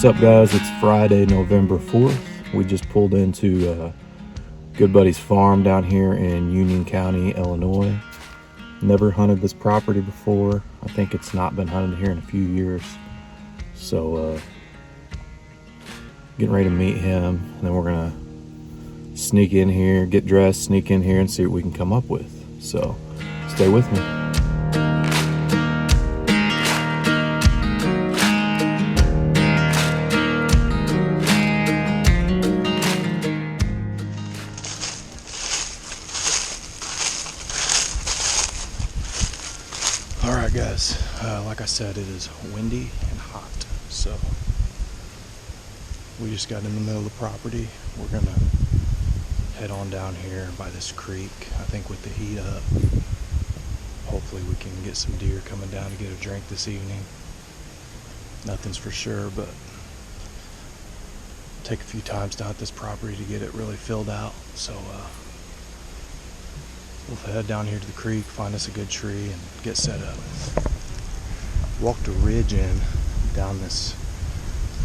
What's up, guys? It's Friday, November 4th. We just pulled into Good Buddy's farm down here in Union County, Illinois. Never hunted this property before. I think it's not been hunted here in a few years. So getting ready to meet him, and then we're gonna sneak in here, get dressed, sneak in here and see what we can come up with. So stay with me. Alright guys, like I said, it is windy and hot, so we just got in the middle of the property. We're gonna head on down here by this creek. I think with the heat up, hopefully we can get some deer coming down to get a drink this evening. Nothing's for sure, but take a few times down at this property to get it really filled out. So we'll head down here to the creek, find us a good tree, and get set up. Walked a ridge in down this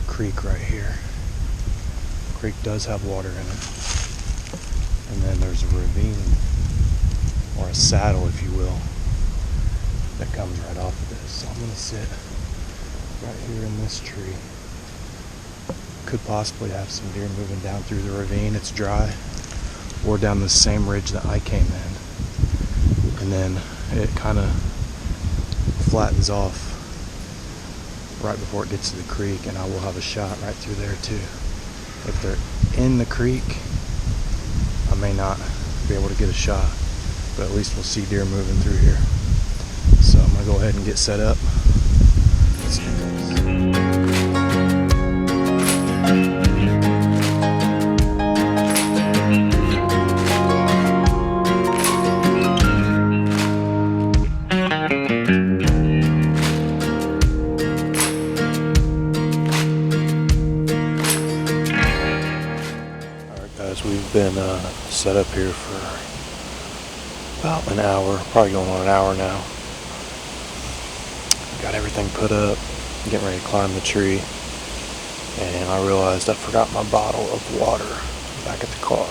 creek right here. The creek does have water in it. And then there's a ravine, or a saddle if you will, that comes right off of this. So I'm going to sit right here in this tree. Could possibly have some deer moving down through the ravine. It's dry. Or down the same ridge that I came in. And then it kind of flattens off right before it gets to the creek, and I will have a shot right through there too. If they're in the creek, I may not be able to get a shot, but at least we'll see deer moving through here. So I'm gonna go ahead and get set up. Let's do this. We've been set up here for about an hour, probably going on an hour now. Got everything put up, getting ready to climb the tree, and I realized I forgot my bottle of water back at the car.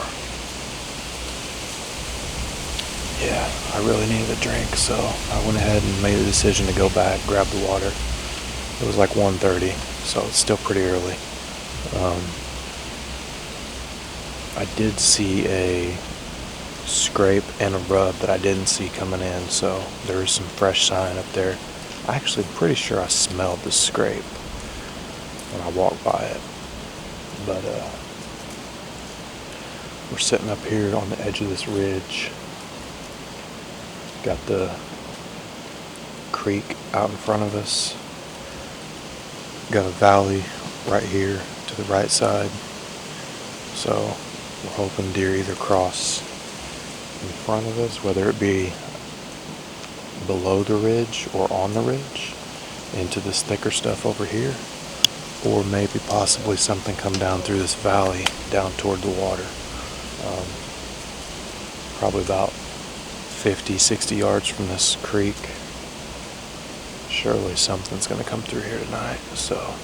Yeah, I really needed a drink, so I went ahead and made a decision to go back, grab the water. It was like 1:30, so it's still pretty early. I did see a scrape and a rub that I didn't see coming in, so there is some fresh sign up there. I'm actually pretty sure I smelled the scrape when I walked by it. But we're sitting up here on the edge of this ridge. Got the creek out in front of us. Got a valley right here to the right side. So we're hoping deer either cross in front of us, whether it be below the ridge or on the ridge, into this thicker stuff over here, or maybe possibly something come down through this valley down toward the water. Probably about 50, 60 yards from this creek. Surely something's going to come through here tonight, so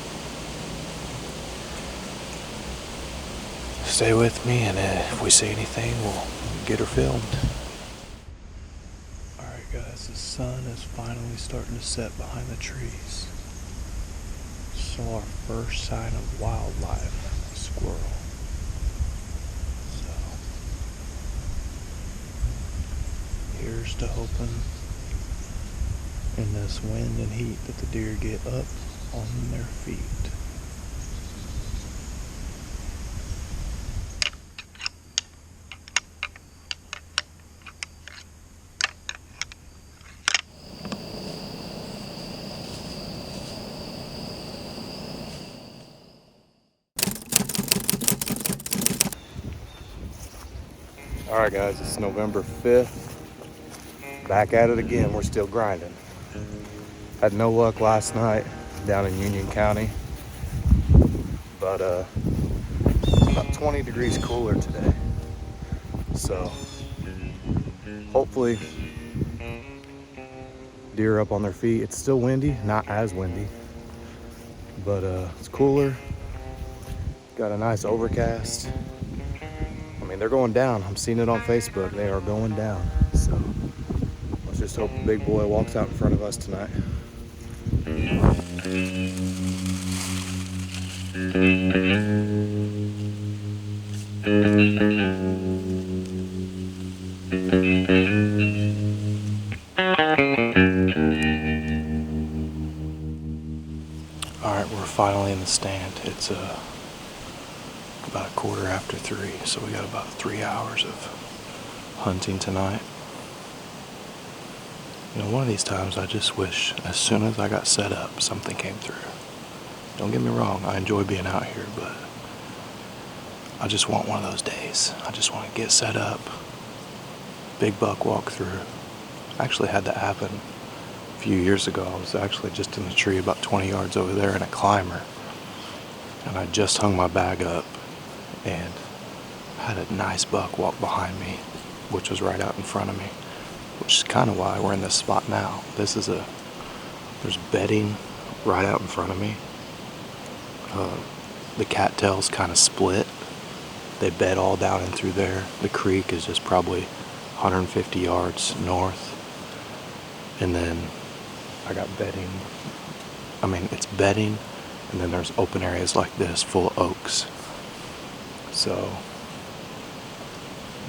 stay with me, and if we see anything, we'll get her filmed. Alright guys, the sun is finally starting to set behind the trees. Saw our first sign of wildlife, a squirrel. So here's to hoping in this wind and heat that the deer get up on their feet. Alright guys, it's November 5th. Back at it again, we're still grinding. Had no luck last night down in Union County. But it's about 20 degrees cooler today. So hopefully deer up on their feet. It's still windy, not as windy, but it's cooler. Got a nice overcast. I mean, they're going down. I'm seeing it on Facebook. They are going down. So let's just hope the big boy walks out in front of us tonight. Alright, we're finally in the stand. It's about 3:15, so we got about 3 hours of hunting tonight. You know, one of these times I just wish as soon as I got set up, something came through. Don't get me wrong, I enjoy being out here, but I just want one of those days. I just want to get set up, big buck walk through. I actually had that happen a few years ago. I was actually just in the tree about 20 yards over there in a climber, and I just hung my bag up and had a nice buck walk behind me, which was right out in front of me, which is kind of why we're in this spot now. There's bedding right out in front of me. The cattails kind of split. They bed all down in through there. The creek is just probably 150 yards north. And then I got bedding. I mean, it's bedding, and then there's open areas like this full of oaks. So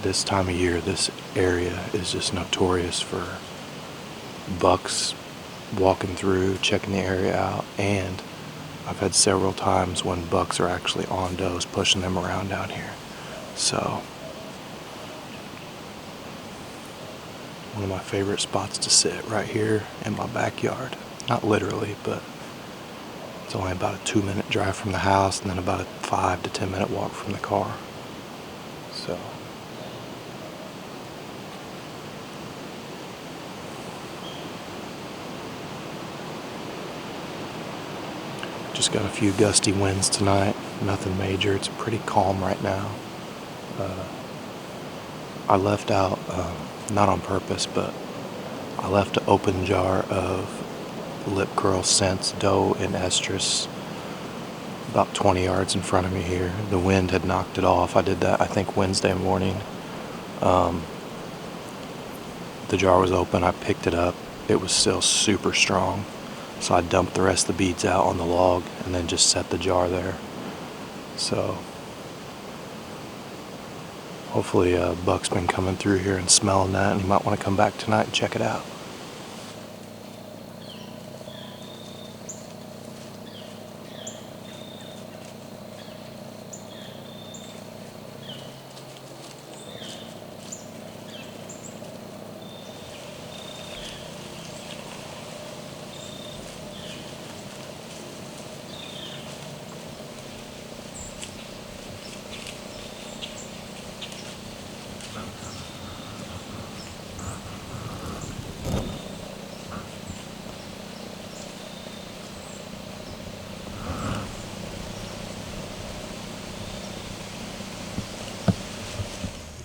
this time of year, this area is just notorious for bucks walking through, checking the area out, and I've had several times when bucks are actually on does, pushing them around down here. So one of my favorite spots to sit right here in my backyard. Not literally, but it's only about a 2-minute drive from the house, and then about a 5 to 10 minute walk from the car. So just got a few gusty winds tonight. Nothing major. It's pretty calm right now. I left out, not on purpose, but I left an open jar of Lip Curl Scents doe and estrus about 20 yards in front of me here. The wind had knocked it off. I did that, I think, Wednesday morning. The jar was open. I picked it up. It was still super strong. So I dumped the rest of the beads out on the log and then just set the jar there. So hopefully buck's been coming through here and smelling that, and you might want to come back tonight and check it out.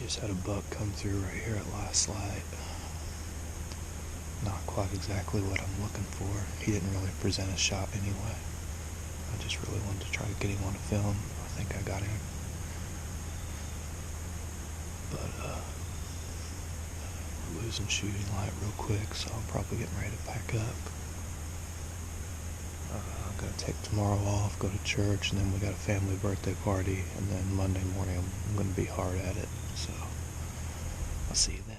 Just had a buck come through right here at last light. Not quite exactly what I'm looking for. He didn't really present a shot anyway. I just really wanted to try to get him on a film. I think I got him. But we're losing shooting light real quick, so I'm probably getting ready to pack up. I'm gonna take tomorrow off, go to church, and then we got a family birthday party, and then Monday morning I'm gonna be hard at it. So I'll see you then.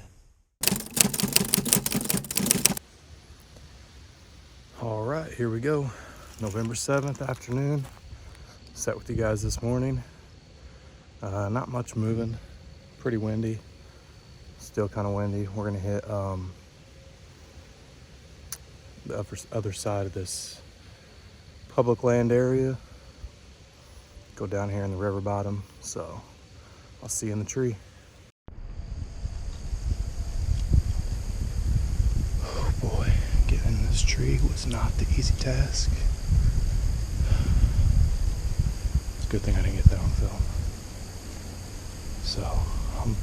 All right, here we go. November 7th afternoon. Sat with you guys this morning. Not much moving. Pretty windy. Still kind of windy. We're gonna hit the other side of this public land area. Go down here in the river bottom. So I'll see you in the tree. Oh boy, getting in this tree was not the easy task. It's a good thing I didn't get that on film. So I'm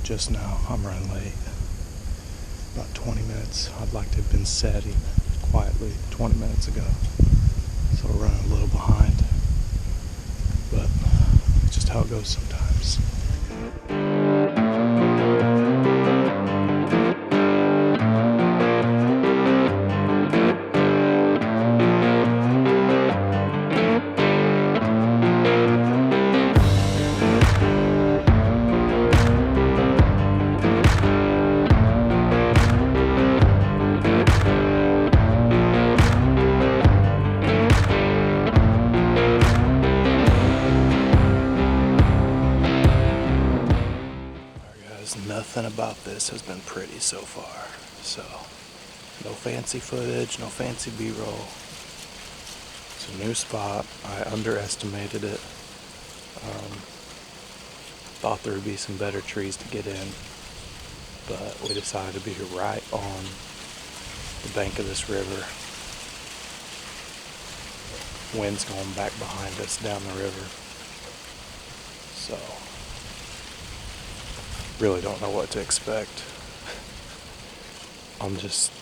running late. About 20 minutes. I'd like to have been setting quietly 20 minutes ago. So we're running a little behind. how it goes sometimes. Nothing about this has been pretty so far. So, no fancy footage, no fancy B-roll. It's a new spot. I underestimated it. Thought there would be some better trees to get in, but we decided to be right on the bank of this river. Wind's going back behind us down the river. So, really don't know what to expect. I'm just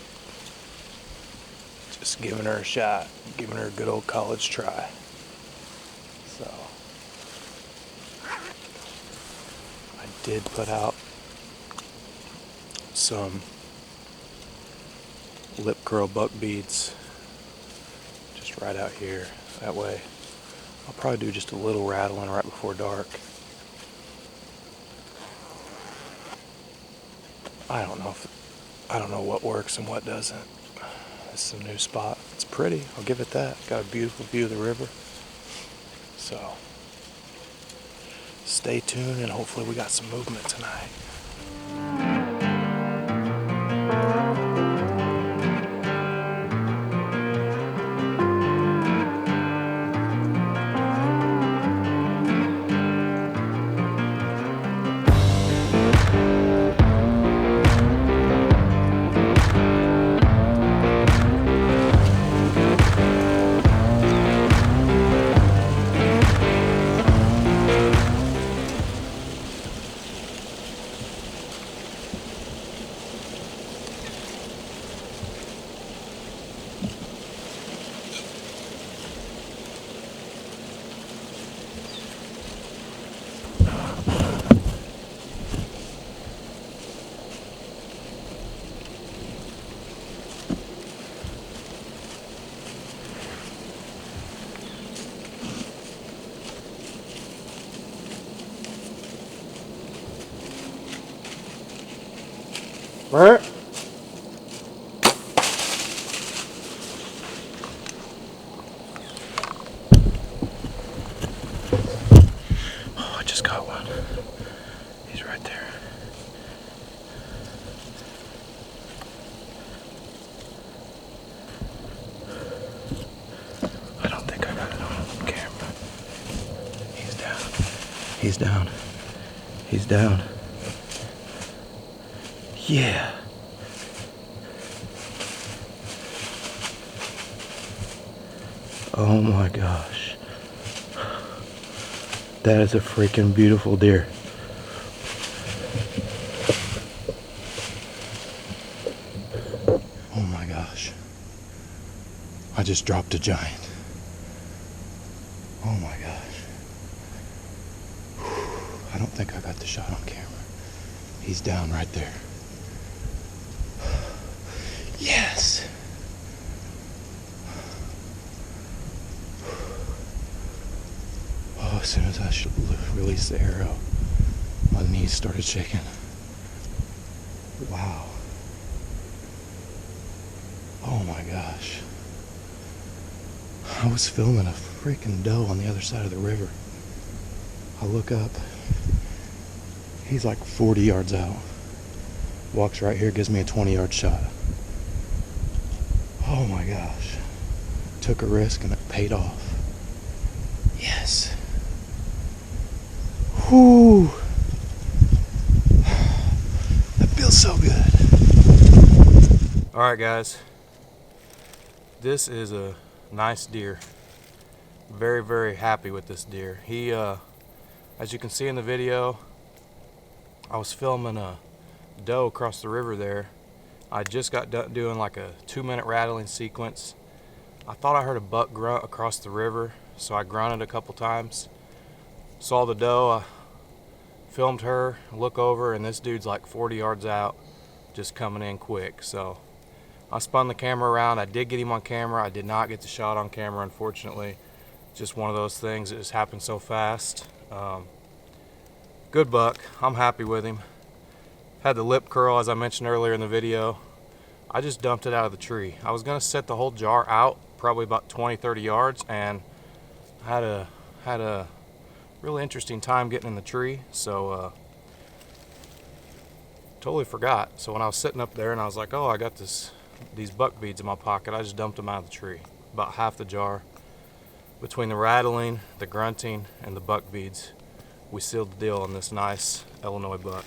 giving her a shot, giving her a good old college try. So I did put out some lip curl buck beads just right out here. That way I'll probably do just a little rattling right before dark. I don't know what works and what doesn't. This is a new spot. It's pretty, I'll give it that. Got a beautiful view of the river. So stay tuned and hopefully we got some movement tonight. Bert? Oh, I just got one. He's right there. I don't think I got it on camera. He's down. He's down. He's down. Yeah. Oh my gosh. That is a freaking beautiful deer. Oh my gosh. I just dropped a giant. Oh my gosh. I don't think I got the shot on camera. He's down right there. Yes! Oh, as soon as I released the arrow, my knees started shaking. Wow. Oh my gosh. I was filming a freaking doe on the other side of the river. I look up. He's like 40 yards out. Walks right here, gives me a 20-yard shot. Oh my gosh. Took a risk and it paid off. Yes. Whew. That feels so good. Alright guys. This is a nice deer. Very, very happy with this deer. He, as you can see in the video, I was filming a doe across the river there. I just got done doing like a 2-minute rattling sequence. I thought I heard a buck grunt across the river, so I grunted a couple times. Saw the doe, I filmed her, look over, and this dude's like 40 yards out, just coming in quick. So I spun the camera around. I did get him on camera. I did not get the shot on camera, unfortunately. Just one of those things that just happened so fast. Good buck. I'm happy with him. Had the lip curl, as I mentioned earlier in the video. I just dumped it out of the tree. I was gonna set the whole jar out probably about 20-30 yards, and had a really interesting time getting in the tree, so totally forgot. So when I was sitting up there and I was like, oh, I got these buck beads in my pocket, I just dumped them out of the tree. About half the jar. Between the rattling, the grunting, and the buck beads, we sealed the deal on this nice Illinois buck.